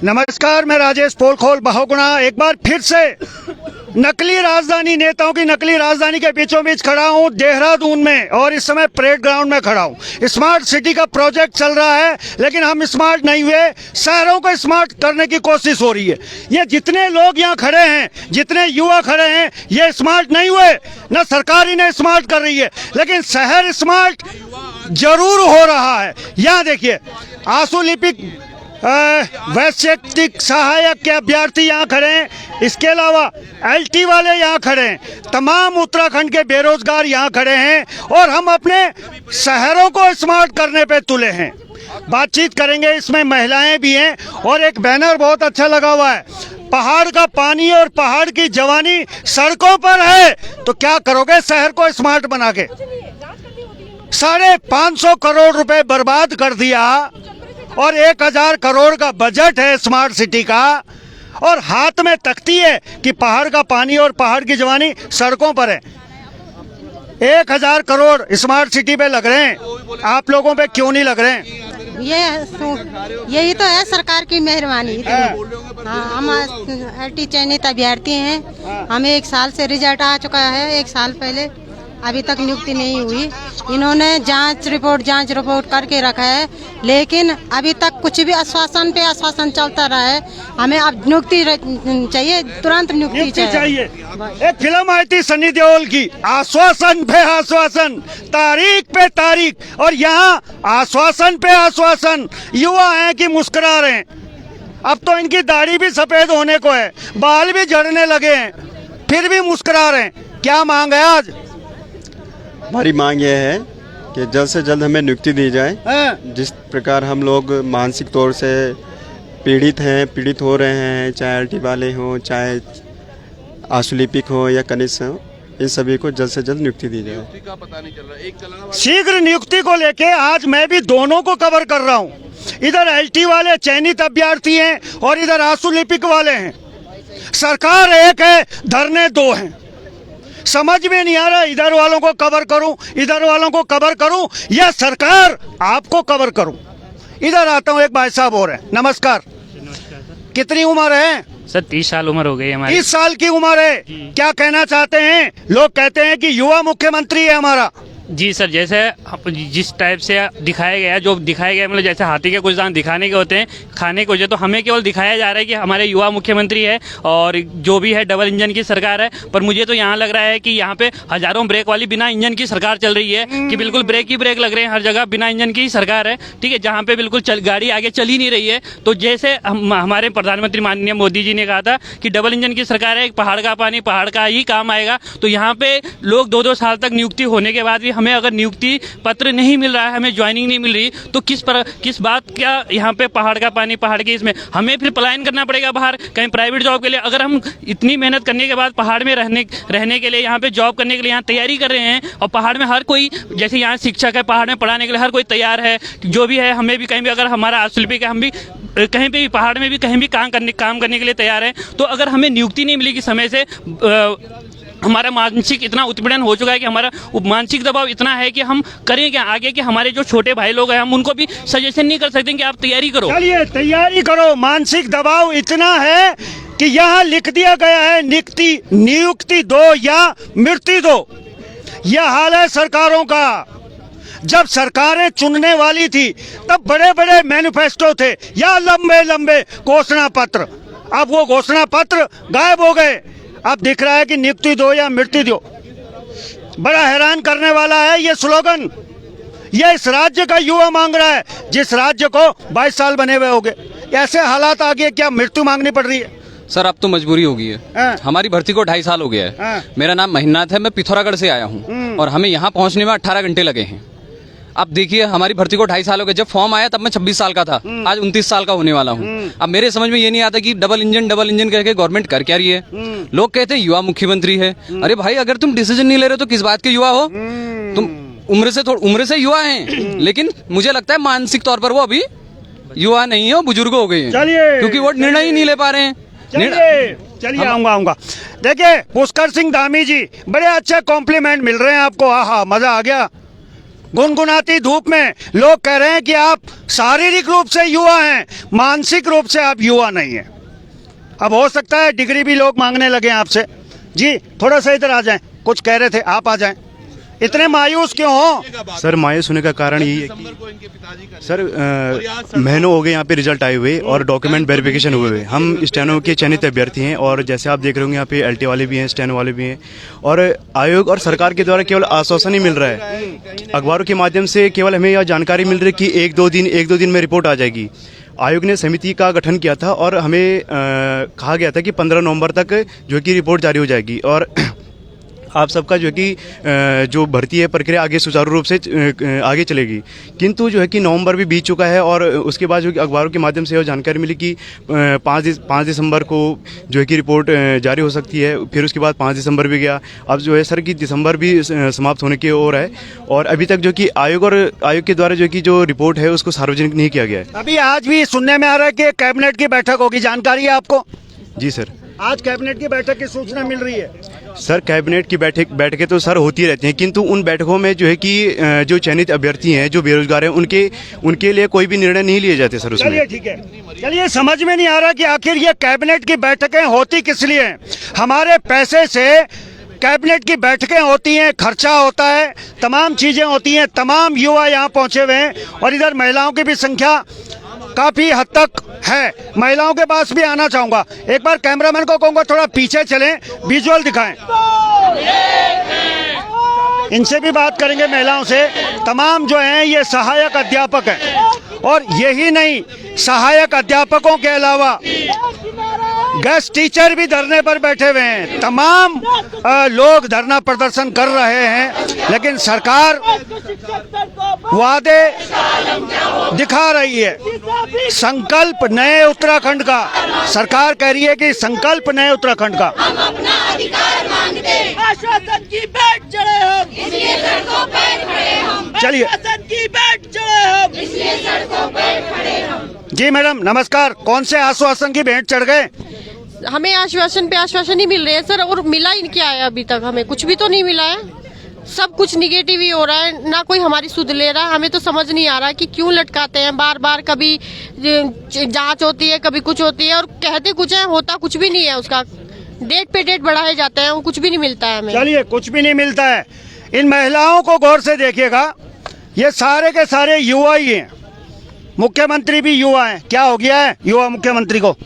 नमस्कार, मैं राजेश पोलखोल बहुगुणा एक बार फिर से नकली राजधानी, नेताओं की नकली राजधानी के बीचों बीच खड़ा हूं देहरादून में, और इस समय परेड ग्राउंड में खड़ा हूं। स्मार्ट सिटी का प्रोजेक्ट चल रहा है, लेकिन हम स्मार्ट नहीं हुए, शहरों को स्मार्ट करने की कोशिश हो रही है। ये जितने लोग यहाँ खड़े हैं, जितने युवा खड़े हैं, ये स्मार्ट नहीं हुए, न सरकार इन्हें स्मार्ट कर रही है, लेकिन शहर स्मार्ट जरूर हो रहा है। यहाँ देखिए, आंसू लिपिक वैश्यिक सहायक के अभ्यर्थी यहाँ खड़े हैं, इसके अलावा एलटी वाले यहाँ खड़े हैं, तमाम उत्तराखंड के बेरोजगार यहाँ खड़े हैं, और हम अपने शहरों को स्मार्ट करने पे तुले हैं। बातचीत करेंगे, इसमें महिलाएं भी हैं, और एक बैनर बहुत अच्छा लगा हुआ है, पहाड़ का पानी और पहाड़ की जवानी सड़कों पर है। तो क्या करोगे शहर को स्मार्ट बना के? 550 करोड़ रुपए बर्बाद कर दिया, और 1000 करोड़ का बजट है स्मार्ट सिटी का, और हाथ में तख्ती है कि पहाड़ का पानी और पहाड़ की जवानी सड़कों पर है। 1000 करोड़ स्मार्ट सिटी पे लग रहे हैं, आप लोगों पे क्यों नहीं लग रहे हैं? यही तो है सरकार की मेहरबानी। हाँ, हम एलटी चयनित अभ्यर्थी हैं, हमें 1 साल से रिजल्ट आ चुका है, 1 साल पहले, अभी तक नियुक्ति नहीं हुई। इन्होंने जांच रिपोर्ट करके रखा है, लेकिन अभी तक कुछ भी आश्वासन पे आश्वासन चलता रहा है। हमें अब नियुक्ति चाहिए, तुरंत नियुक्ति चाहिए। एक फिल्म आई थी सनी देओल की, आश्वासन पे आश्वासन, तारीख पे तारीख, और यहाँ आश्वासन पे आश्वासन। युवा हैं कि मुस्कुरा रहे हैं, अब तो इनकी दाढ़ी भी सफेद होने को है, बाल भी झड़ने लगे हैं, फिर भी मुस्कुरा रहे हैं। क्या मांग है आज? हमारी मांग यह है कि जल्द से जल्द हमें नियुक्ति दी जाए। जिस प्रकार हम लोग मानसिक तौर से पीड़ित हो रहे हैं, चाहे एलटी वाले हों, चाहे आशुलिपिक हो या कनिष्ठ हो, इन सभी को जल्द से जल्द नियुक्ति दी जाए। शीघ्र नियुक्ति को लेके आज मैं भी दोनों को कवर कर रहा हूँ। इधर एलटी वाले चयनित अभ्यर्थी हैं, और इधर आशुलिपिक वाले हैं। सरकार एक है, धरने 2 हैं। समझ में नहीं आ रहा, इधर वालों को कवर करूं, इधर वालों को कवर करूं, या सरकार आपको कवर करूं। इधर आता हूं, एक भाई साहब और हैं। नमस्कार, कितनी उम्र है? सर 30 साल उम्र हो गई है हमारी। 30 साल की उम्र है, क्या कहना चाहते हैं? लोग कहते हैं कि युवा मुख्यमंत्री है हमारा। जी सर, जैसे जिस टाइप से दिखाया गया, जो दिखाया गया, मतलब जैसे हाथी के कुछ दांत दिखाने के होते हैं, खाने को, जो तो हमें केवल दिखाया जा रहा है कि हमारे युवा मुख्यमंत्री है, और जो भी है डबल इंजन की सरकार है। पर मुझे तो यहाँ लग रहा है कि यहाँ पे हजारों ब्रेक वाली बिना इंजन की सरकार चल रही है, कि बिल्कुल ब्रेक ही ब्रेक लग रहे हैं हर जगह, बिना इंजन की सरकार है। ठीक है, जहाँ पे बिल्कुल गाड़ी आगे चल ही नहीं रही है। तो जैसे हमारे प्रधानमंत्री माननीय मोदी जी ने कहा था कि डबल इंजन की सरकार है, पहाड़ का पानी पहाड़ का ही काम आएगा। तो यहाँ पे लोग 2-2 साल तक नियुक्ति होने के बाद भी हमें अगर नियुक्ति पत्र नहीं मिल रहा है, हमें ज्वाइनिंग नहीं मिल रही, तो किस बात का यहाँ पे पहाड़ का पानी पहाड़ के, इसमें हमें फिर पलायन करना पड़ेगा बाहर कहीं प्राइवेट जॉब के लिए। अगर हम इतनी मेहनत करने के बाद पहाड़ में रहने के लिए, यहाँ पे जॉब करने के लिए यहाँ तैयारी कर रहे हैं, और पहाड़ में हर कोई, जैसे यहाँ शिक्षक है, पहाड़ में पढ़ाने के लिए हर कोई तैयार है, जो भी है, हमें भी कहीं भी, अगर हमारा आशुलिपिक है, हम भी कहीं पे भी पहाड़ में भी कहीं भी काम करने के लिए तैयार है। तो अगर हमें नियुक्ति नहीं मिलेगी समय से, हमारा मानसिक इतना उत्पीड़न हो चुका है कि हमारा मानसिक दबाव इतना है कि हम करें क्या आगे, कि हमारे जो छोटे भाई लोग हैं, हम उनको भी सजेशन नहीं कर सकते कि आप तैयारी करो। चलिए तैयारी करो। मानसिक दबाव इतना है कि यहाँ लिख दिया गया है, नियुक्ति दो या मृत्यु दो। यह हाल है सरकारों का। जब सरकारें चुनने वाली थी, तब बड़े बड़े मैनिफेस्टो थे या लंबे लंबे घोषणा पत्र। अब वो घोषणा पत्र गायब हो गए। अब दिख रहा है कि नियुक्ति दो या मृत्यु दो। बड़ा हैरान करने वाला है ये स्लोगन। ये इस राज्य का युवा मांग रहा है, जिस राज्य को 22 साल बने हुए हो गए। ऐसे हालात आ गए, क्या मृत्यु मांगनी पड़ रही है? सर अब तो मजबूरी हो गई है। हमारी भर्ती को 2.5 साल हो गया है। मेरा नाम महीनाथ है, मैं पिथौरागढ़ से आया हूँ, और हमें यहाँ पहुँचने में 18 घंटे लगे हैं। अब देखिए, हमारी भर्ती को 2.5 साल हो गए। जब फॉर्म आया तब मैं 26 साल का था, आज 29 साल का होने वाला हूँ। अब मेरे समझ में ये नहीं आता कि डबल इंजन करके गवर्नमेंट कर क्या रही है। लोग कहते हैं युवा मुख्यमंत्री है। अरे भाई, अगर तुम डिसीजन नहीं ले रहे तो किस बात के युवा हो? तुम उम्र से युवा हैं, लेकिन मुझे लगता है मानसिक तौर पर वो अभी युवा नहीं है, बुजुर्ग हो गए हैं, क्योंकि वो निर्णय ही नहीं ले पा रहे हैं। चलिए आऊंगा। देखिए, पुष्कर सिंह धामी जी, बड़े अच्छे कॉम्प्लीमेंट मिल रहे हैं आपको। आहा, मजा आ गया। गुनगुनाती धूप में लोग कह रहे हैं कि आप शारीरिक रूप से युवा हैं, मानसिक रूप से आप युवा नहीं हैं। अब हो सकता है डिग्री भी लोग मांगने लगे आपसे। जी थोड़ा सा इधर आ जाएं, कुछ कह रहे थे, आप आ जाएं। इतने मायूस क्यों हो? सर मायूस होने का कारण यही है कि सर महीनों हो गए यहाँ पे रिजल्ट आए हुए और डॉक्यूमेंट वेरिफिकेशन हुए हुए। हम स्टेनो के चयनित अभ्यर्थी हैं और जैसे आप देख रहे होंगे यहाँ पे एलटी वाले भी हैं, स्टेनो वाले भी हैं और आयोग और सरकार के द्वारा केवल आश्वासन ही मिल रहा है। अखबारों के माध्यम से केवल हमें यह जानकारी मिल रही है कि एक दो दिन में रिपोर्ट आ जाएगी। आयोग ने समिति का गठन किया था और हमें कहा गया था कि 15 नवंबर तक जो है कि रिपोर्ट जारी हो जाएगी और आप सबका जो है कि जो भर्ती है प्रक्रिया आगे सुचारू रूप से आगे चलेगी। किंतु जो है कि नवंबर भी बीत चुका है और उसके बाद जो अखबारों के माध्यम से यह जानकारी मिली कि 5 दिसंबर को जो है कि रिपोर्ट जारी हो सकती है। फिर उसके बाद 5 दिसंबर भी गया, अब जो है सर कि दिसंबर भी समाप्त होने की ओर है और अभी तक जो कि आयोग के द्वारा जो कि जो रिपोर्ट है उसको सार्वजनिक नहीं किया गया है। अभी आज भी सुनने में आ रहा है कि कैबिनेट की बैठक होगी, जानकारी है आपको? जी सर, आज कैबिनेट की बैठक की सूचना मिल रही है। सर कैबिनेट की बैठकें तो सर होती रहती हैं, किंतु उन बैठकों में जो है कि जो चयनित अभ्यर्थी हैं, जो बेरोजगार हैं, उनके लिए कोई भी निर्णय नहीं लिए जाते सर उसमें। चलिए ठीक है, चलिए समझ में नहीं आ रहा कि आखिर ये कैबिनेट की बैठकें होती किस लिए हैं। हमारे पैसे से कैबिनेट की बैठकें होती हैं, खर्चा होता है, तमाम चीजें होती हैं, तमाम युवा यहाँ पहुंचे हुए हैं और इधर महिलाओं की भी संख्या काफी हद तक है। महिलाओं के पास भी आना चाहूंगा। एक बार कैमरामैन को कहूंगा थोड़ा पीछे चलें, विजुअल दिखाएं। इनसे भी बात करेंगे, महिलाओं से। तमाम जो हैं ये सहायक अध्यापक हैं और यही नहीं, सहायक अध्यापकों के अलावा गेस्ट टीचर भी धरने पर बैठे हुए हैं। तमाम लोग धरना प्रदर्शन कर रहे हैं, लेकिन सरकार वादे दिखा रही है। संकल्प नए उत्तराखंड का, सरकार कह रही है कि संकल्प नए उत्तराखंड का। हम अपना अधिकार मांगते हैं, आश्वासन की बैठ चढ़े हम, इसलिए सड़कों पर खड़े हम। चलिए, आश्वासन की बैठ चढ़े हम, इसलिए सड़कों पर खड़े हम। जी मैडम नमस्कार, कौन से आश्वासन की भेंट चढ़ गए? हमें आश्वासन पे आश्वासन ही मिल रहे हैं सर, और मिला ही क्या है अभी तक? हमें कुछ भी तो नहीं मिला है, सब कुछ निगेटिव ही हो रहा है, ना कोई हमारी सुध ले रहा है। हमें तो समझ नहीं आ रहा कि क्यों लटकाते हैं बार बार, कभी जांच होती है, कभी कुछ होती है और कहते कुछ है, होता कुछ भी नहीं है। उसका डेट पे डेट बढ़ाए जाते हैं, वो कुछ भी नहीं मिलता है हमें। चलिए, कुछ भी नहीं मिलता है। इन महिलाओं को गौर से देखिएगा, ये सारे के सारे युवा ही हैं, मुख्यमंत्री भी युवा हैं। क्या हो गया है युवा मुख्यमंत्री को?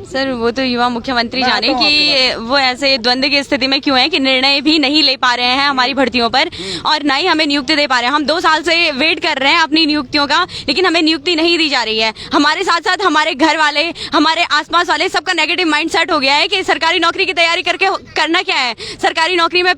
सर वो तो युवा मुख्यमंत्री जाने कि वो ऐसे द्वंद्व की स्थिति में क्यों है कि निर्णय भी नहीं ले पा रहे हैं हमारी भर्तियों पर और ना ही हमें नियुक्ति दे पा रहे हैं। हम 2 साल से वेट कर रहे हैं अपनी नियुक्तियों का, लेकिन हमें नियुक्ति नहीं दी जा रही है। हमारे साथ साथ हमारे घर वाले, हमारे आसपास वाले, सबका नेगेटिव माइंड सेट हो गया है कि सरकारी नौकरी की तैयारी करके करना क्या है। सरकारी नौकरी में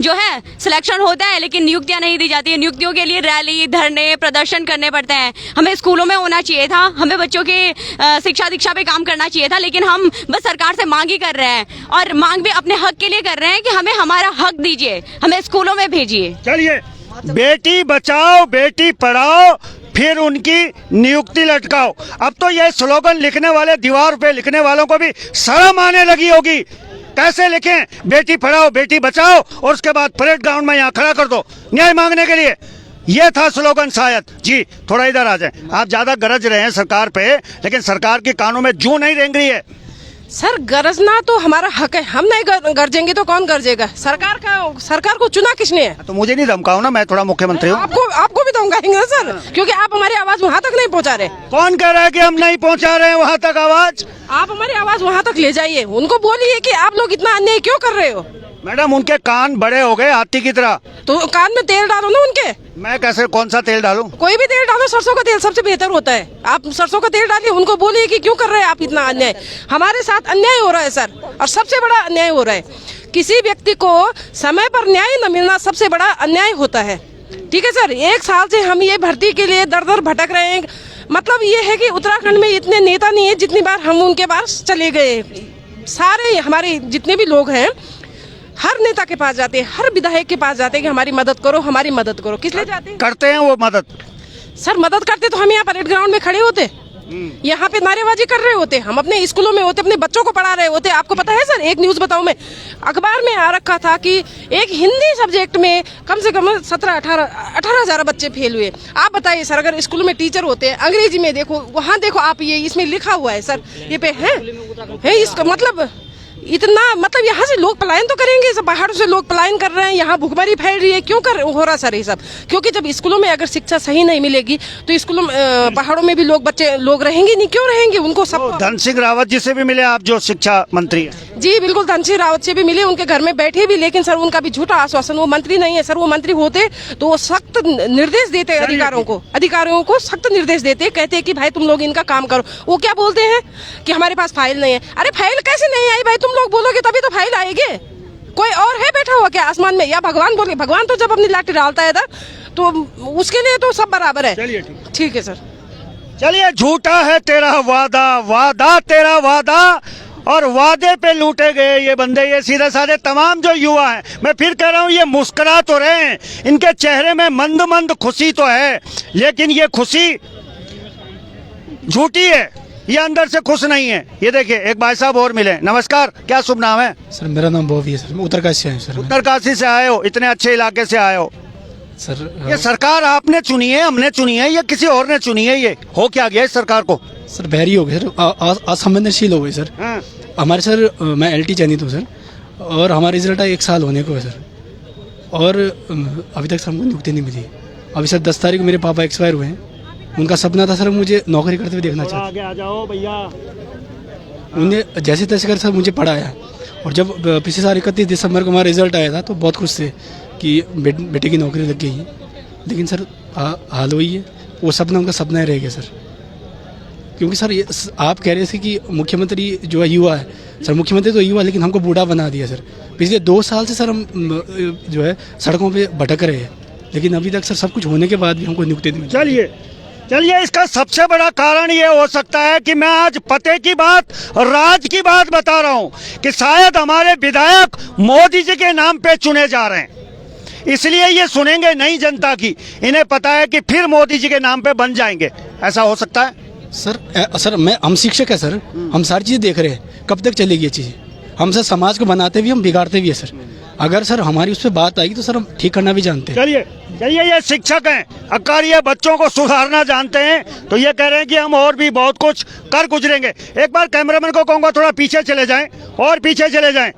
जो है सिलेक्शन होता है, लेकिन नियुक्तियां नहीं दी जाती है। नियुक्तियों के लिए रैली, धरने, प्रदर्शन करने पड़ते हैं। हमें स्कूलों में होना चाहिए था, हमें बच्चों के शिक्षा दीक्षा पे काम करना चाहिए था, लेकिन हम बस सरकार से मांग ही कर रहे हैं और मांग भी अपने हक के लिए कर रहे हैं कि हमें हमारा हक दीजिए, हमें स्कूलों में भेजिए। चलिए, बेटी बचाओ बेटी पढ़ाओ, फिर उनकी नियुक्ति लटकाओ। अब तो ये स्लोगन लिखने वाले, दीवार पे लिखने वालों को भी शर्म आने लगी होगी। कैसे लिखें बेटी पढ़ाओ बेटी बचाओ और उसके बाद परेड ग्राउंड में यहाँ खड़ा कर दो न्याय मांगने के लिए? ये था स्लोगन शायद। जी थोड़ा इधर आ जाए, आप ज्यादा गरज रहे हैं सरकार पे, लेकिन सरकार के कानों में जूं नहीं रेंग रही है। सर गरजना तो हमारा हक है, हम नहीं गरजेंगे तो कौन गरजेगा? सरकार को चुना किसने है? तो मुझे नहीं धमकाओ ना, मैं थोड़ा मुख्यमंत्री हूँ। आपको भी धमकाएंगे ना सर, क्योंकि आप हमारी आवाज वहाँ तक नहीं पहुँचा रहे। कौन कह रहा है कि हम नहीं पहुँचा रहे हैं वहाँ तक आवाज? आप हमारी आवाज वहाँ तक ले जाइए, उनको बोलिए कि आप लोग इतना अन्याय क्यों कर रहे हो। मैडम उनके कान बड़े हो गए हाथी की तरह, तो कान में तेल डालो ना उनके। मैं कैसे, कौन सा तेल डालूं? कोई भी तेल डालो, सरसों का तेल सबसे बेहतर होता है। आप सरसों का तेल डालिए, उनको बोलिए कि क्यों कर रहे हैं आप इतना अन्याय। हमारे साथ अन्याय हो रहा है सर, और सबसे बड़ा अन्याय हो रहा है। किसी व्यक्ति को समय पर न्याय न मिलना सबसे बड़ा अन्याय होता है। ठीक है सर, 1 साल से हम ये भर्ती के लिए दर दर भटक रहे हैं। मतलब ये है कि उत्तराखंड में इतने नेता नहीं है जितनी बार हम उनके पास चले गए। सारे हमारे जितने भी लोग हैं हर नेता के पास जाते हैं, हर विधायक के पास जाते हैं कि हमारी मदद करो, हमारी मदद करो। किस लिए जाते हैं? करते हैं वो मदद। सर मदद करते तो हम यहाँ परेड ग्राउंड में खड़े होते, यहाँ पे नारेबाजी कर रहे होते, हम अपने स्कूलों में होते, अपने बच्चों को पढ़ा रहे होते। आपको पता है सर, एक न्यूज बताऊं मैं, अखबार में आ रखा था कि एक हिंदी सब्जेक्ट में कम से कम 17-18 बच्चे फेल हुए। आप बताइए सर, अगर स्कूल में टीचर होते हैं, अंग्रेजी में देखो, वहाँ देखो आप, ये इसमें लिखा हुआ है सर, ये पे है इसका मतलब इतना, मतलब यहाँ से लोग पलायन तो करेंगे, सब बाहर से लोग पलायन कर रहे हैं, यहाँ भुखमरी फैल रही है, क्यों हो रहा सर ये सब? क्योंकि जब स्कूलों में अगर शिक्षा सही नहीं मिलेगी तो स्कूलों में पहाड़ों में भी लोग रहेंगे नहीं, क्यों रहेंगे? उनको सब धन सिंह रावत जी से भी मिले आप, जो शिक्षा मंत्री है? जी बिल्कुल, धन सिंह रावत से भी मिले, उनके घर में बैठे भी, लेकिन सर उनका भी झूठा आश्वासन, वो मंत्री नहीं है सर। वो मंत्री होते तो वो सख्त निर्देश देते अधिकारियों को सख्त निर्देश देते, कहते कि भाई तुम लोग इनका काम करो। वो क्या बोलते हैं कि हमारे पास फाइल नहीं है। अरे फाइल कैसे नहीं आई भाई? तुम लोग बोलोगे तभी तो फाइल आएगी। कोई और है बैठा हुआ क्या आसमान में, या भगवान बोले? भगवान तो जब अपनी लाठी डालता है इधर, तो उसके लिए तो सब बराबर है। चलिए ठीक है सर। चलिए, झूठा है तेरा वादा, वादा तेरा वादा, और वादे पे लूटे गए ये बंदे, ये सीधे साधे तमाम जो युवा हैं। मैं फिर कह रहा हूँ, ये मुस्कुरा तो रहे हैं, इनके चेहरे में मंद मंद खुशी तो है, लेकिन ये खुशी झूठी है, ये अंदर से खुश नहीं है। ये देखिए, एक भाई साहब और मिले। नमस्कार, क्या शुभ नाम है? सर मेरा नाम बॉबी है सर, मैं उत्तरकाशी से आया हूँ सर। उत्तरकाशी से आए हो, इतने अच्छे इलाके से आए हो सर। ये सरकार आपने चुनी है, हमने चुनी है, या किसी और ने चुनी है? ये हो क्या गया इस सरकार को? सर बहरी हो गए सर, असंवेदनशील हो गई सर। हाँ। हमारे सर, मैं LT चयनित हूँ सर, और हमारा रिजल्ट 1 साल होने को है सर, और अभी तक सर हमको नियुक्ति नहीं मिली। अभी सर 10 तारीख को मेरे पापा एक्सपायर हुए हैं, उनका सपना था सर मुझे नौकरी करते हुए देखना चाहते। आगे आ जाओ भैया। उन्हें जैसे तैसे कर सर मुझे पढ़ाया, और जब पिछले साल 31 दिसंबर को हमारा रिजल्ट आया था तो बहुत खुश थे कि बेटे की नौकरी लग गई है, लेकिन सर हाल वही है, वो सपना उनका सपना ही रह गया सर। क्योंकि सर ये आप कह रहे थे कि मुख्यमंत्री जो है युवा है, सर मुख्यमंत्री तो युवा, लेकिन हमको बूढ़ा बना दिया सर। पिछले 2 साल से सर हम जो है सड़कों पे भटक रहे हैं, लेकिन अभी तक सर सब कुछ होने के बाद भी हमको नियुक्ति नहीं मिली। चलिए, इसका सबसे बड़ा कारण ये हो सकता है कि मैं आज पते की बात और राज की बात बता रहा हूँ कि शायद हमारे विधायक मोदी जी के नाम पे चुने जा रहे हैं, इसलिए ये सुनेंगे नहीं जनता की, इन्हें पता है कि फिर मोदी जी के नाम पे बन जाएंगे। ऐसा हो सकता है सर हम शिक्षक है सर, हम सारी चीज़ें देख रहे हैं, कब तक चलेगी ये चीज़? हम सर समाज को बनाते भी, हम बिगाड़ते भी है सर। अगर सर हमारी उस पर बात आएगी तो सर हम ठीक करना भी जानते हैं। चलिए, ये शिक्षक हैं, अगर ये बच्चों को सुधारना जानते हैं तो ये कह रहे हैं कि हम और भी बहुत कुछ कर गुजरेंगे। एक बार कैमरामैन को कहूँगा थोड़ा पीछे चले जाएं, और पीछे चले जाएं,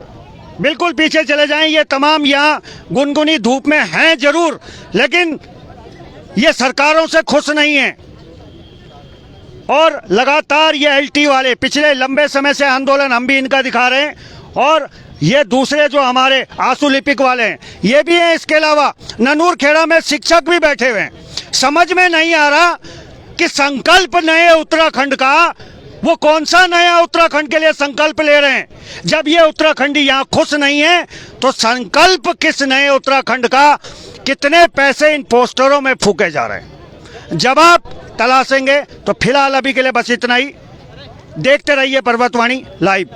बिल्कुल पीछे चले जाएं। ये तमाम यहाँ गुनगुनी धूप में हैं जरूर, लेकिन ये सरकारों से खुश नहीं है, और लगातार ये LT वाले पिछले लंबे समय से आंदोलन हम भी इनका दिखा रहे हैं, और ये दूसरे जो हमारे आंसू लिपिक वाले हैं ये भी हैं। इसके अलावा ननूर खेड़ा में शिक्षक भी बैठे हुए हैं। समझ में नहीं आ रहा कि संकल्प नए उत्तराखंड का, वो कौन सा नया उत्तराखंड के लिए संकल्प ले रहे हैं? जब ये उत्तराखंडी यहाँ खुश नहीं है तो संकल्प किस नए उत्तराखंड का? कितने पैसे इन पोस्टरों में फूके जा रहे हैं? जवाब तलाशेंगे। तो फिलहाल अभी के लिए बस इतना ही। देखते रहिए पर्वतवाणी लाइव।